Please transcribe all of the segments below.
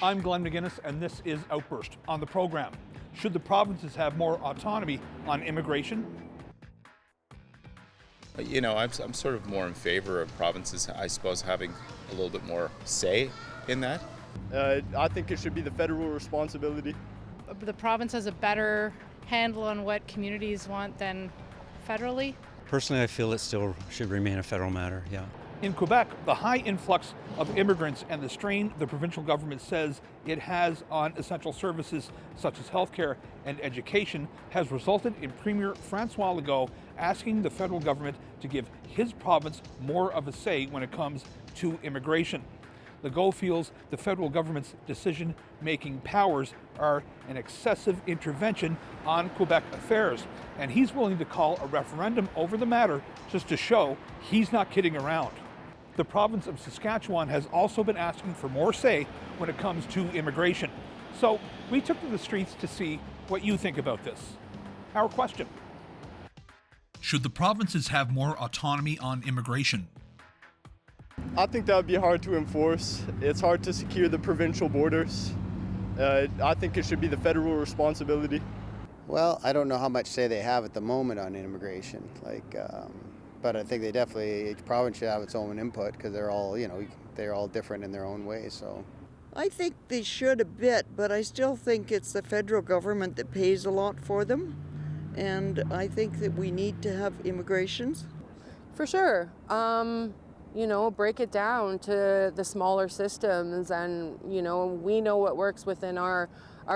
I'm Glenn McGinnis, and this is Outburst. On the program, should the provinces have more autonomy on immigration? You know, I'm sort of more in favor of provinces, I suppose, having a little bit more say in that. I think it should be the federal responsibility. The province has a better handle on what communities want than federally. Personally, I feel it still should remain a federal matter, yeah. In Quebec, the high influx of immigrants and the strain the provincial government says it has on essential services such as healthcare and education has resulted in Premier François Legault asking the federal government to give his province more of a say when it comes to immigration. Legault feels the federal government's decision-making powers are an excessive intervention on Quebec affairs, and he's willing to call a referendum over the matter just to show he's not kidding around. The province of Saskatchewan has also been asking for more say when it comes to immigration. So we took to the streets to see what you think about this. Our question: should the provinces have more autonomy on immigration? I think that would be hard to enforce. It's hard to secure the provincial borders. I think it should be the federal responsibility. Well, I don't know how much say they have at the moment on immigration. But I think they definitely, each province should have its own input because they're all, they're all different in their own way. So I think they should a bit, but I still think it's the federal government that pays a lot for them. And I think that we need to have immigrations. For sure. Break it down to the smaller systems and, we know what works within our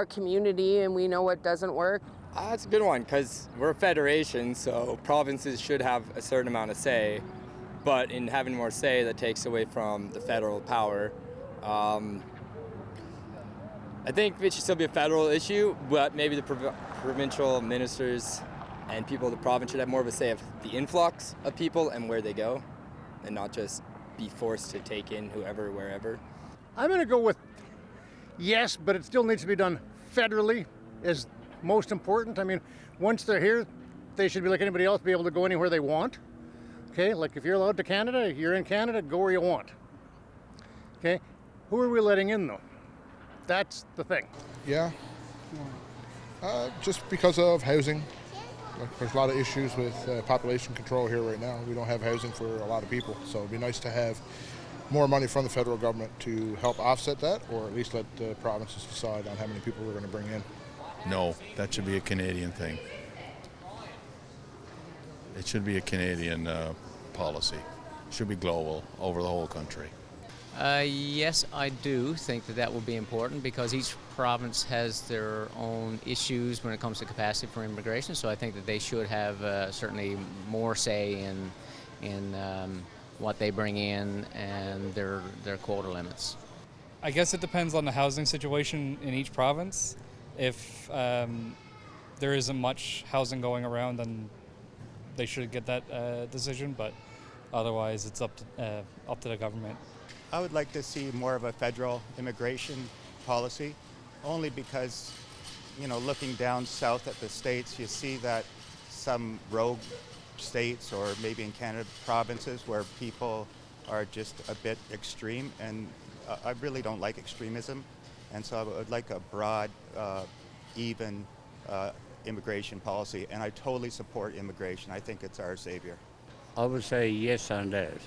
community and we know what doesn't work. That's a good one because we're a federation, so provinces should have a certain amount of say, but in having more say, that takes away from the federal power. I think it should still be a federal issue, but maybe the provincial ministers and people of the province should have more of a say of the influx of people and where they go, and not just be forced to take in whoever, wherever. I'm going to go with yes, but it still needs to be done federally is most important. I mean, once they're here, they should be like anybody else, be able to go anywhere they want. Okay, like if you're allowed to Canada, you're in Canada, go where you want. Okay, who are we letting in though? That's the thing. Yeah, just because of housing. There's a lot of issues with population control here right now. We don't have housing for a lot of people, so it'd be nice to have more money from the federal government to help offset that, or at least let the provinces decide on how many people we're going to bring in. No, that should be a Canadian thing. It should be a Canadian policy. It should be global over the whole country. Yes, I do think that will be important because each province has their own issues when it comes to capacity for immigration. So I think that they should have certainly more say in what they bring in and their quota limits. I guess it depends on the housing situation in each province. If there isn't much housing going around, then they should get that decision. But otherwise, it's up to the government. I would like to see more of a federal immigration policy, only because, looking down south at the states, you see that some rogue states or maybe in Canada provinces where people are just a bit extreme, and I really don't like extremism, and so I would like a broad, even immigration policy, and I totally support immigration. I think it's our savior. I would say yes on that.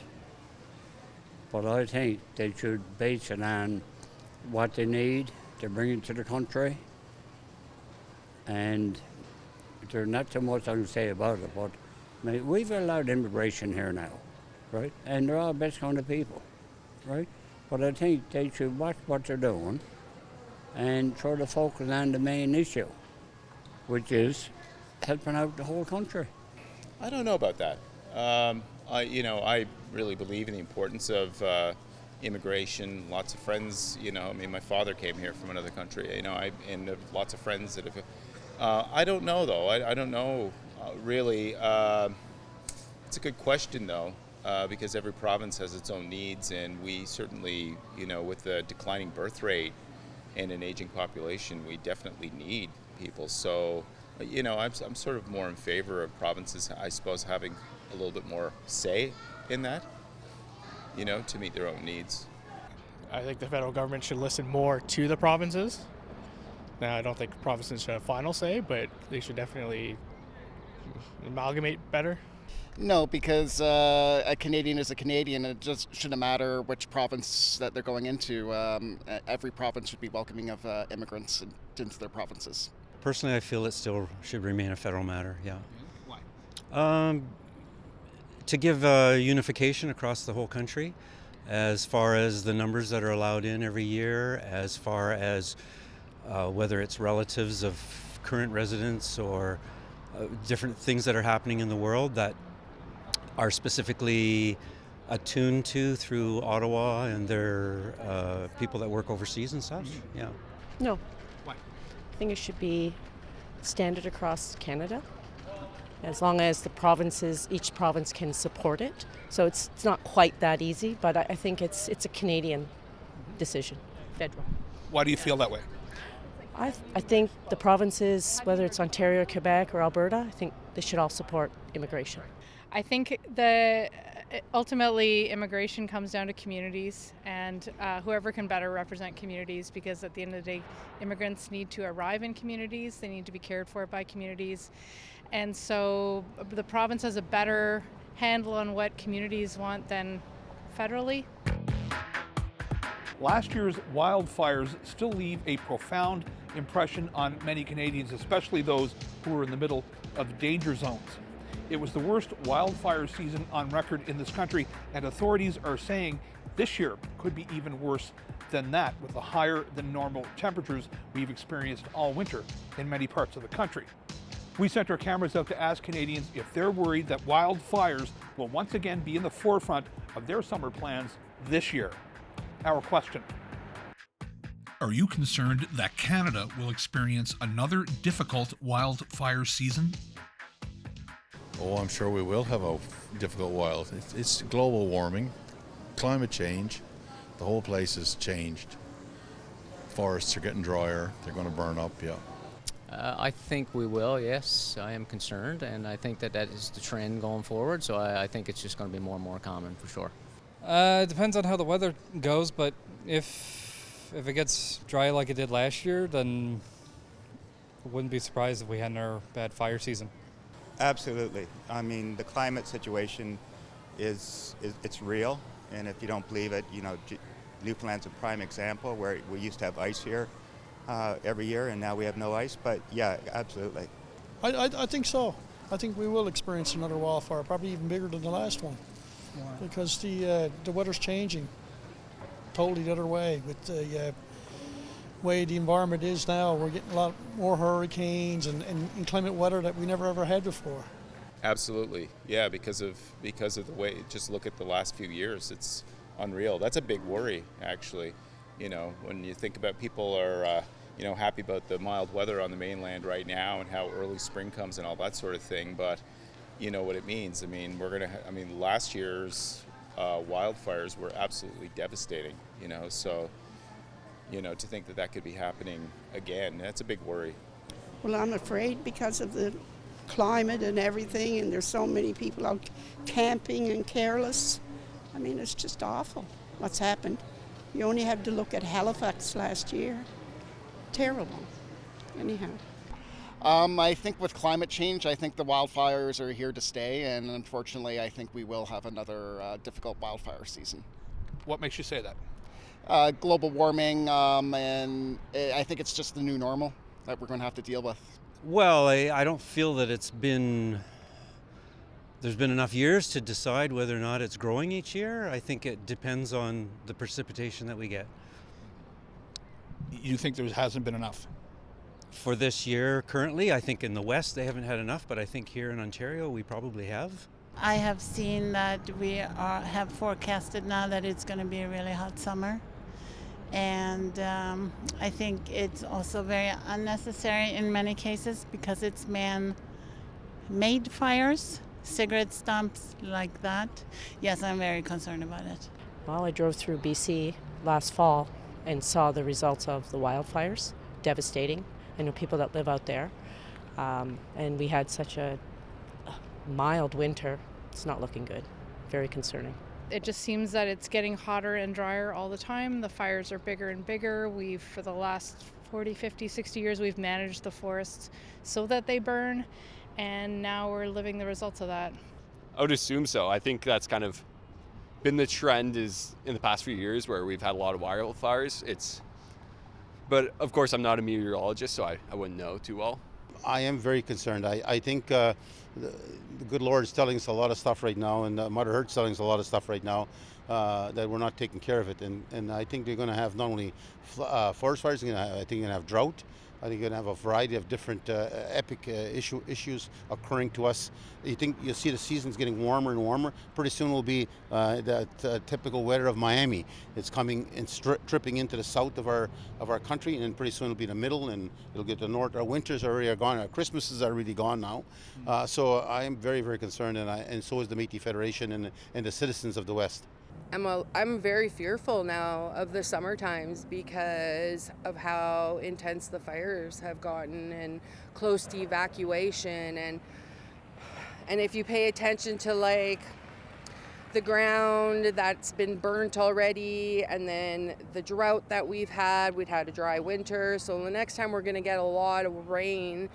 But I think they should base it on what they need to bring into the country. And there's not so much I can say about it, but we've allowed immigration here now, right? And they're all best kind of people, right? But I think they should watch what they're doing and try to focus on the main issue, which is helping out the whole country. I don't know about that. I really believe in the importance of immigration. Lots of friends, my father came here from another country, and lots of friends that have. I don't know though. I don't know really. It's a good question though, because every province has its own needs, and we certainly, with the declining birth rate and an aging population, we definitely need people. So, I'm sort of more in favor of provinces, I suppose, having a little bit more say in that, to meet their own needs. I think the federal government should listen more to the provinces. Now, I don't think provinces should have final say, but they should definitely amalgamate better. No, because a Canadian is a Canadian. It just shouldn't matter which province that they're going into. Every province should be welcoming of immigrants into their provinces. Personally, I feel it still should remain a federal matter, yeah. Why? To give unification across the whole country, as far as the numbers that are allowed in every year, as far as whether it's relatives of current residents or different things that are happening in the world that are specifically attuned to through Ottawa and their people that work overseas and such. Yeah. No. Why? I think it should be standard across Canada, as long as the provinces, each province can support it. So it's not quite that easy, but I think it's a Canadian decision, federal. Why do you feel that way? I think the provinces, whether it's Ontario, Quebec, or Alberta, I think they should all support immigration. I think ultimately immigration comes down to communities and whoever can better represent communities, because at the end of the day, immigrants need to arrive in communities, they need to be cared for by communities. And so the province has a better handle on what communities want than federally. Last year's wildfires still leave a profound impression on many Canadians, especially those who are in the middle of danger zones. It was the worst wildfire season on record in this country, and authorities are saying this year could be even worse than that, with the higher than normal temperatures we've experienced all winter in many parts of the country. We sent our cameras out to ask Canadians if they're worried that wildfires will once again be in the forefront of their summer plans this year. Our question: are you concerned that Canada will experience another difficult wildfire season? Oh, I'm sure we will have a difficult wild. It's global warming, climate change. The whole place has changed. Forests are getting drier. They're going to burn up, yeah. I think we will, yes. I am concerned, and I think that is the trend going forward, so I think it's just going to be more and more common for sure. It depends on how the weather goes, but if it gets dry like it did last year, then I wouldn't be surprised if we had another bad fire season. Absolutely. I mean, the climate situation it's real, and if you don't believe it, Newfoundland's a prime example where we used to have ice here every year, and now we have no ice. But yeah, absolutely. I think so. I think we will experience another wildfire, probably even bigger than the last one, because the weather's changing totally the other way with the way the environment is now. We're getting a lot more hurricanes and inclement weather that we never ever had before. Absolutely, yeah, because of the way. Just look at the last few years; it's unreal. That's a big worry, actually. When you think about people are happy about the mild weather on the mainland right now and how early spring comes and all that sort of thing, but you know what it means. I mean, last year's wildfires were absolutely devastating. So. To think that could be happening again, that's a big worry. Well, I'm afraid because of the climate and everything, and there's so many people out camping and careless. I mean, it's just awful what's happened. You only have to look at Halifax last year. Terrible. Anyhow. I think with climate change, I think the wildfires are here to stay, and unfortunately, I think we will have another difficult wildfire season. What makes you say that? Global warming, and I think it's just the new normal that we're going to have to deal with. Well, I don't feel that there's been enough years to decide whether or not it's growing each year. I think it depends on the precipitation that we get. You think there hasn't been enough? For this year, currently, I think in the West they haven't had enough, but I think here in Ontario we probably have. I have seen that we have forecasted now that it's going to be a really hot summer. And I think it's also very unnecessary in many cases because it's man-made fires, cigarette stumps like that. Yes, I'm very concerned about it. Well, I drove through BC last fall and saw the results of the wildfires. Devastating. I know people that live out there. And we had such a mild winter. It's not looking good. Very concerning. It just seems that it's getting hotter and drier all the time. The fires are bigger and bigger. For the last 40, 50, 60 years, we've managed the forests so that they burn, and now we're living the results of that. I would assume so. I think that's kind of been the trend is in the past few years where we've had a lot of wildfires. But of course, I'm not a meteorologist, so I wouldn't know too well. I am very concerned. I think the good Lord is telling us a lot of stuff right now, and Mother Earth's telling us a lot of stuff right now that we're not taking care of it. And I think they're going to have not only forest fires, I think you're going to have drought. I think you're going to have a variety of different epic issues occurring to us. You think you'll see the seasons getting warmer and warmer. Pretty soon will be that typical weather of Miami. It's coming and tripping into the south of our country, and then pretty soon it'll be the middle, and it'll get to the north. Our winters are already gone. Our Christmases are already gone now. So I am very, very concerned, and so is the Métis Federation and the citizens of the West. I'm very fearful now of the summer times because of how intense the fires have gotten and close to evacuation, and if you pay attention to like the ground that's been burnt already, and then the drought that we'd had a dry winter, so the next time we're going to get a lot of rain,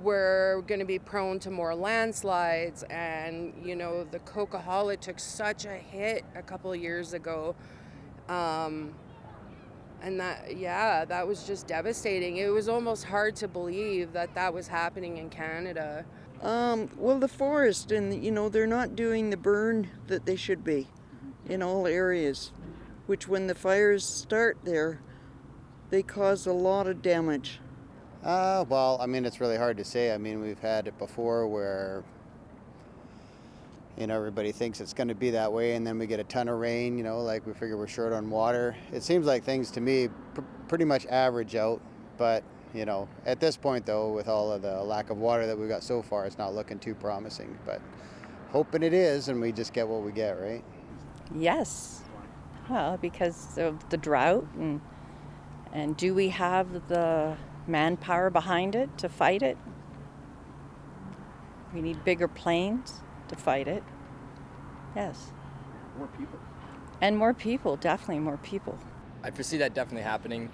we're going to be prone to more landslides. And the Coquihalla took such a hit a couple of years ago, and that was just devastating. It was almost hard to believe that was happening in Canada. Well, the forest, and they're not doing the burn that they should be in all areas, which when the fires start there, they cause a lot of damage. Well, I mean, it's really hard to say. I mean, we've had it before where, everybody thinks it's going to be that way, and then we get a ton of rain, like we figure we're short on water. It seems like things to me pretty much average out, but, at this point, though, with all of the lack of water that we've got so far, it's not looking too promising, but hoping it is, and we just get what we get, right? Yes. Well, because of the drought, and do we have the manpower behind it to fight it? We need bigger planes to fight it. Yes. More people. And more people, definitely more people. I foresee that definitely happening.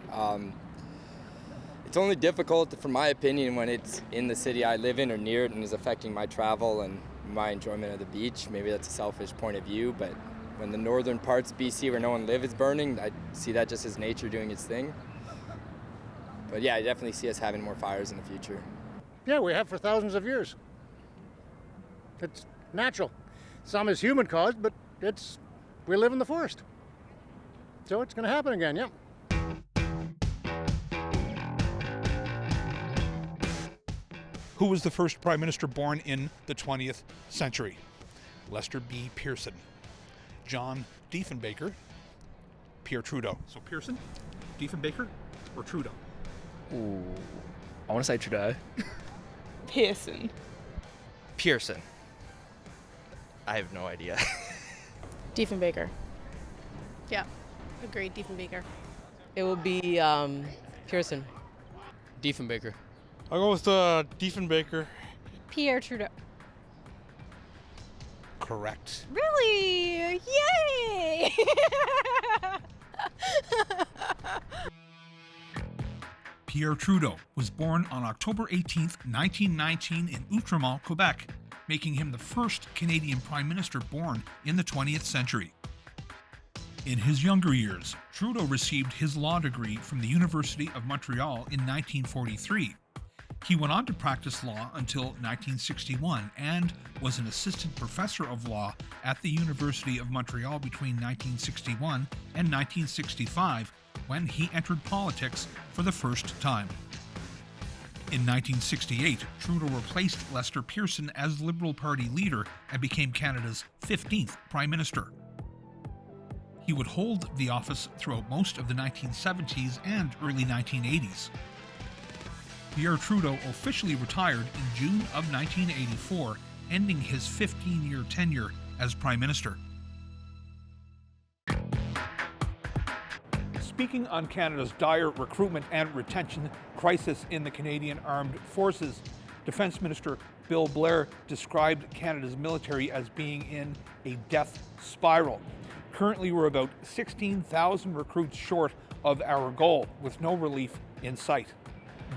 It's only difficult, from my opinion, when it's in the city I live in or near it and is affecting my travel and my enjoyment of the beach. Maybe that's a selfish point of view, but when the northern parts of BC where no one lives is burning, I see that just as nature doing its thing. But yeah, I definitely see us having more fires in the future. Yeah, we have for thousands of years. It's natural. Some is human caused, but we live in the forest. So it's going to happen again, yeah. Who was the first prime minister born in the 20th century? Lester B. Pearson, John Diefenbaker, Pierre Trudeau. So Pearson, Diefenbaker, or Trudeau? Ooh, I want to say Trudeau. Pearson. Pearson. I have no idea. Diefenbaker. Yeah, agreed, Diefenbaker. It will be Pearson. Diefenbaker. I'll go with Diefenbaker. Pierre Trudeau. Correct. Really? Yay! Pierre Trudeau was born on October 18, 1919 in Outremont, Quebec, making him the first Canadian prime minister born in the 20th century. In his younger years, Trudeau received his law degree from the University of Montreal in 1943. He went on to practice law until 1961 and was an assistant professor of law at the University of Montreal between 1961 and 1965, when he entered politics for the first time. In 1968, Trudeau replaced Lester Pearson as Liberal Party leader and became Canada's 15th Prime Minister. He would hold the office throughout most of the 1970s and early 1980s. Pierre Trudeau officially retired in June of 1984, ending his 15-year tenure as Prime Minister. Speaking on Canada's dire recruitment and retention crisis in the Canadian Armed Forces, Defense Minister Bill Blair described Canada's military as being in a death spiral. Currently, we're about 16,000 recruits short of our goal, with no relief in sight.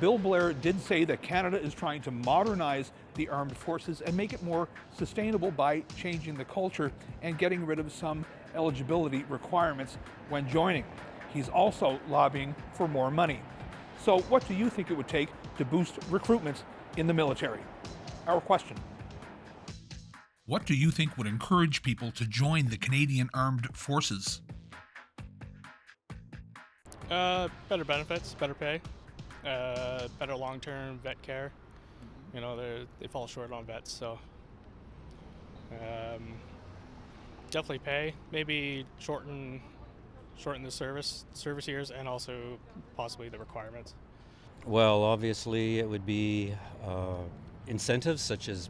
Bill Blair did say that Canada is trying to modernize the armed forces and make it more sustainable by changing the culture and getting rid of some eligibility requirements when joining. He's also lobbying for more money. So what do you think it would take to boost recruitment in the military? Our question. What do you think would encourage people to join the Canadian Armed Forces? Better benefits, better pay, better long-term vet care. You know, they fall short on vets, so definitely pay. Maybe shorten the service years, and also possibly the requirements. Well, obviously it would be incentives such as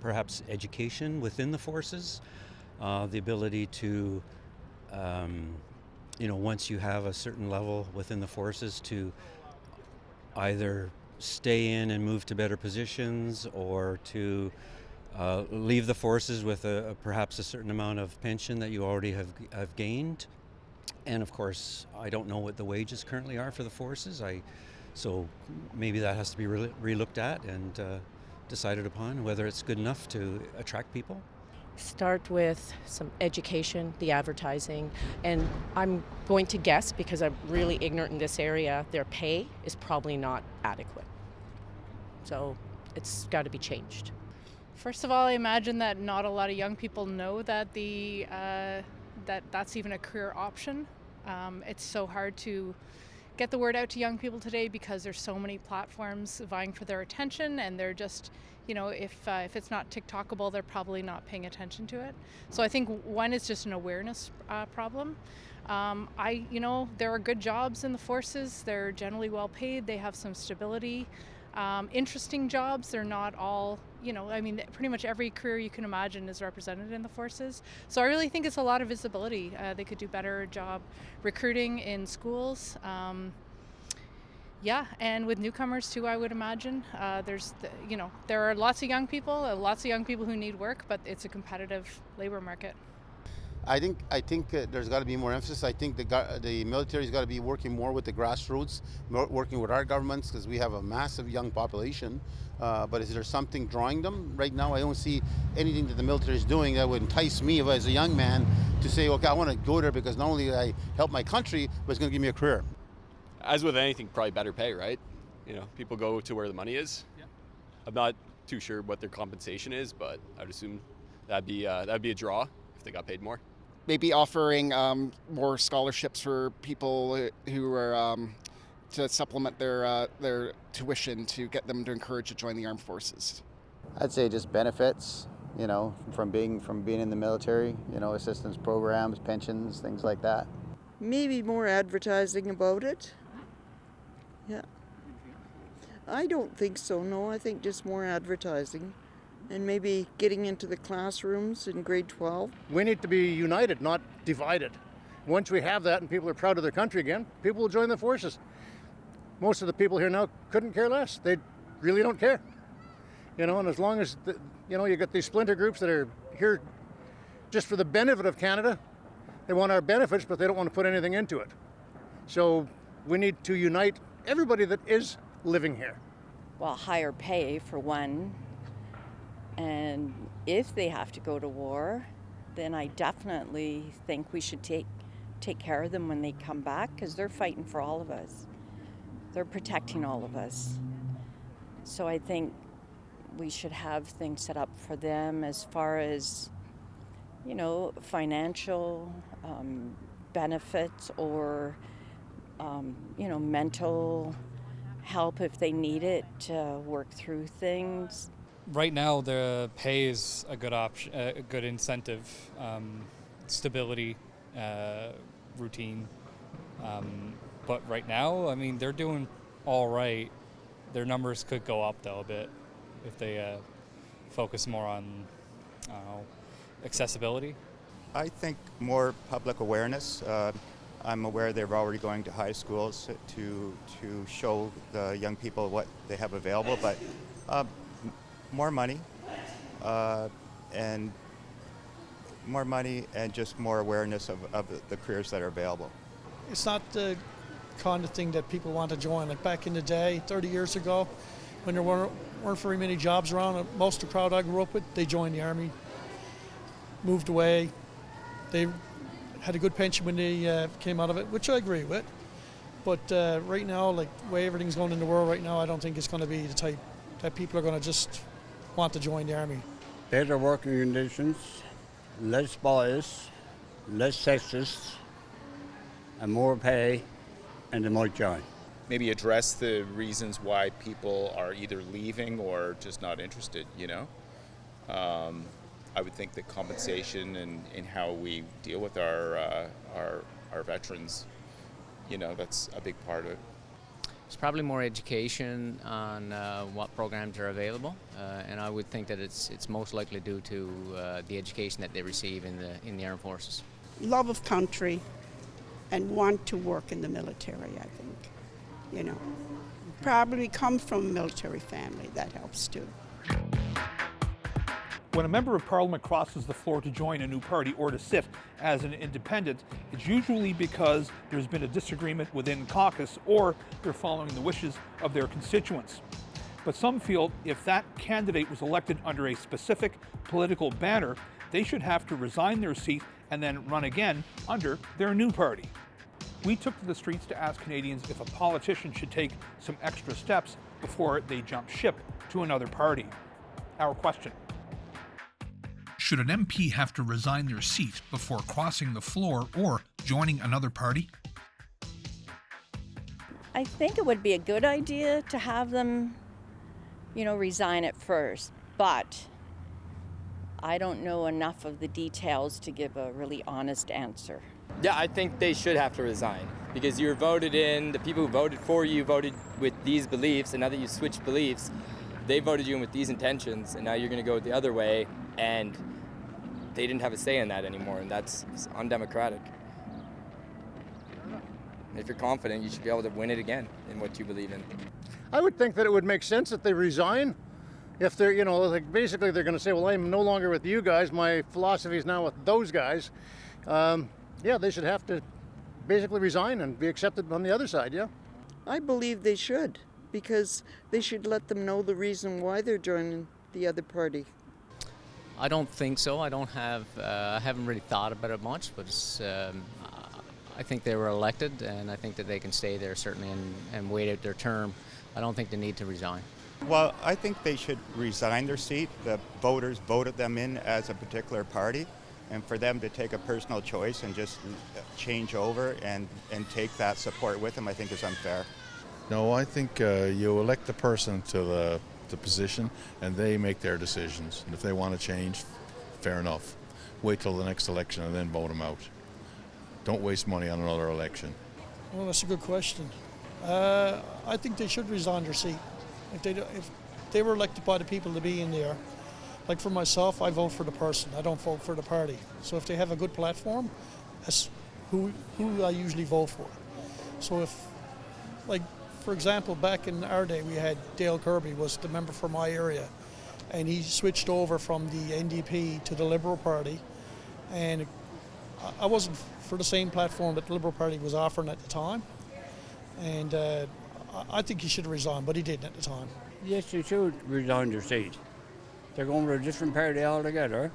perhaps education within the forces, the ability to, once you have a certain level within the forces, to either stay in and move to better positions, or to leave the forces with perhaps a certain amount of pension that you already have gained. And of course, I don't know what the wages currently are for the forces. So maybe that has to be re-looked at and decided upon whether it's good enough to attract people. Start with some education, the advertising, and I'm going to guess, because I'm really ignorant in this area, their pay is probably not adequate. So it's got to be changed. First of all, I imagine that not a lot of young people know that that's even a career option. It's so hard to get the word out to young people today because there's so many platforms vying for their attention, and they're just, if it's not TikTokable, they're probably not paying attention to it. So I think one is just an awareness problem. There are good jobs in the forces. They're generally well paid. They have some stability. Interesting jobs. They're not all, pretty much every career you can imagine is represented in the forces. So I really think it's a lot of visibility. They could do better job recruiting in schools. And with newcomers too, I would imagine. There are lots of young people who need work, but it's a competitive labor market. I think there's got to be more emphasis. I think the military's got to be working more with the grassroots, working with our governments, because we have a massive young population. But is there something drawing them? Right now, I don't see anything that the military is doing that would entice me as a young man to say, okay, I want to go there because not only did I help my country, but it's going to give me a career. As with anything, probably better pay, right? People go to where the money is. Yeah. I'm not too sure what their compensation is, but I'd assume that'd be a draw if they got paid more. Maybe offering more scholarships for people who are to supplement their tuition to get them to encourage to join the armed forces. I'd say just benefits, from being in the military, assistance programs, pensions, things like that. Maybe more advertising about it. Yeah. I don't think so, no. I think just more advertising. And maybe getting into the classrooms in grade 12. We need to be united, not divided. Once we have that and people are proud of their country again, people will join the forces. Most of the people here now couldn't care less. They really don't care. And as long as, you got these splinter groups that are here just for the benefit of Canada, they want our benefits, but they don't want to put anything into it. So we need to unite everybody that is living here. Well, higher pay for one. And if they have to go to war, then I definitely think we should take care of them when they come back, because they're fighting for all of us. They're protecting all of us. So I think we should have things set up for them as far as, financial benefits or, mental help if they need it to work through things. Right now, the pay is a good option, a good incentive, stability, routine. But right now, they're doing all right. Their numbers could go up though a bit if they focus more on accessibility. I think more public awareness. I'm aware they're already going to high schools to show the young people what they have available, but more money and just more awareness of the careers that are available. It's not the kind of thing that people want to join. Like back in the day, 30 years ago, when there weren't very many jobs around, most of the crowd I grew up with, they joined the army, moved away. They had a good pension when they came out of it, which I agree with. But right now, like the way everything's going in the world right now, I don't think it's going to be the type that people are going to just want to join the army. Better working conditions, less bias, less sexist, and more pay, and they might join. Maybe address the reasons why people are either leaving or just not interested, you know? I would think that compensation and how we deal with our veterans, you know, that's a big part of it. It's probably more education on what programs are available, and I would think that it's most likely due to the education that they receive in the armed forces. Love of country and want to work in the military, I think. You know, probably come from a military family, that helps too. When a member of parliament crosses the floor to join a new party or to sit as an independent, it's usually because there's been a disagreement within caucus or they're following the wishes of their constituents. But some feel if that candidate was elected under a specific political banner, they should have to resign their seat and then run again under their new party. We took to the streets to ask Canadians if a politician should take some extra steps before they jump ship to another party. Our question: should an MP have to resign their seat before crossing the floor or joining another party? I think it would be a good idea to have them, resign it first, but I don't know enough of the details to give a really honest answer. Yeah, I think they should have to resign because you're voted in, the people who voted for you voted with these beliefs, and now that you switched beliefs, they voted you in with these intentions, and now you're going to go the other way, and they didn't have a say in that anymore, and that's undemocratic. If you're confident, you should be able to win it again in what you believe in. I would think that it would make sense that they resign. If they're, basically they're going to say, well, I'm no longer with you guys, my philosophy is now with those guys. Yeah, they should have to basically resign and be accepted on the other side, yeah? I believe they should, because they should let them know the reason why they're joining the other party. I don't think so. I haven't really thought about it much, but I think they were elected, and I think that they can stay there certainly and wait out their term. I don't think they need to resign. Well, I think they should resign their seat. The voters voted them in as a particular party, and for them to take a personal choice and just change over and take that support with them, I think is unfair. No, I think you elect the person to the position and they make their decisions. And if they want to change, fair enough. Wait till the next election and then vote them out. Don't waste money on another election. Well, that's a good question. I think they should resign their seat. If they were elected by the people to be in there, like for myself, I vote for the person. I don't vote for the party. So if they have a good platform, that's who I usually vote for. So if, like, for example, back in our day, we had Dale Kirby was the member for my area, and he switched over from the NDP to the Liberal Party, and I wasn't for the same platform that the Liberal Party was offering at the time, and I think he should have resigned, but he didn't at the time. Yes, they should resign their seat. They're going to a different party altogether,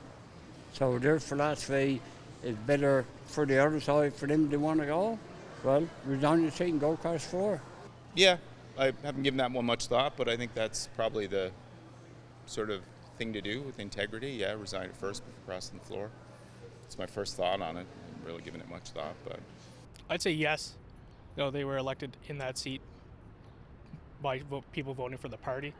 so their philosophy is better for the other side. For them to want to go, well, resign your seat and go across the floor. Yeah, I haven't given that one much thought, but I think that's probably the sort of thing to do with integrity. Yeah, resign it first before crossing the floor. It's my first thought on it. I haven't really given it much thought, but I'd say yes. They were elected in that seat by people voting for the party.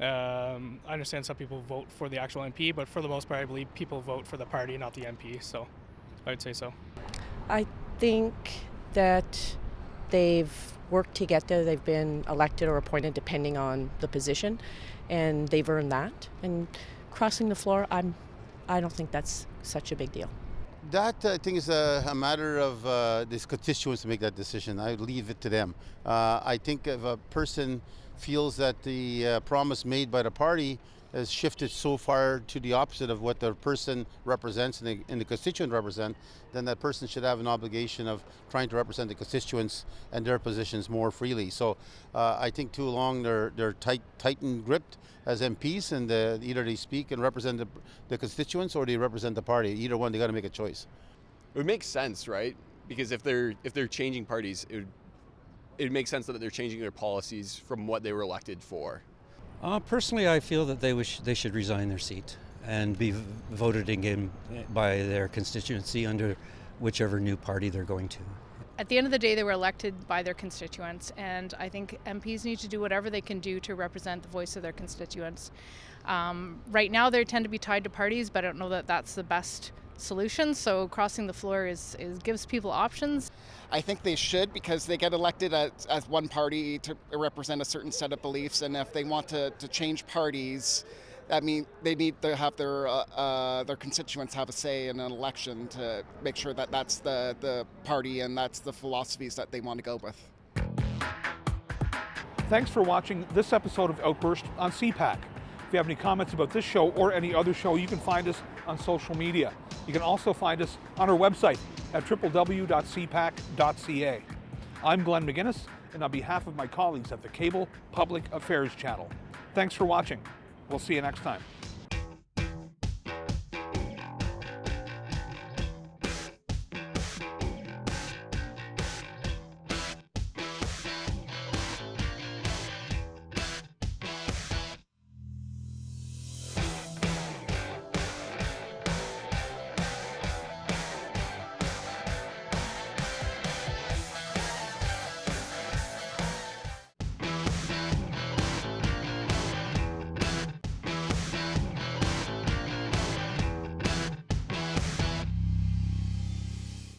I understand some people vote for the actual MP, but for the most part, I believe people vote for the party, not the MP, so I would say so. I think that they've worked to get there. They've been elected or appointed depending on the position, and they've earned that. And crossing the floor, I don't think that's such a big deal. That I think is a matter of these constituents to make that decision. I leave it to them. I think if a person feels that the promise made by the party has shifted so far to the opposite of what the person represents and the constituent represent, then that person should have an obligation of trying to represent the constituents and their positions more freely. So I think too long they're tightened gripped as MPs, and either they speak and represent the constituents or they represent the party. Either one, they got to make a choice. It would make sense, right? Because if they're changing parties, it would make sense that they're changing their policies from what they were elected for. Personally, I feel that they should resign their seat and be voted in by their constituency under whichever new party they're going to. At the end of the day, they were elected by their constituents, and I think MPs need to do whatever they can do to represent the voice of their constituents. Right now, they tend to be tied to parties, but I don't know that that's the best solution. So crossing the floor gives people options. I think they should, because they get elected as one party to represent a certain set of beliefs, and if they want to change parties, I mean, they need to have their constituents have a say in an election to make sure that that's the party and that's the philosophies that they want to go with. Thanks for watching this episode of Outburst on CPAC. If you have any comments about this show or any other show, you can find us on social media. You can also find us on our website at www.cpac.ca. I'm Glenn McGuinness, and on behalf of my colleagues at the Cable Public Affairs Channel, thanks for watching. We'll see you next time.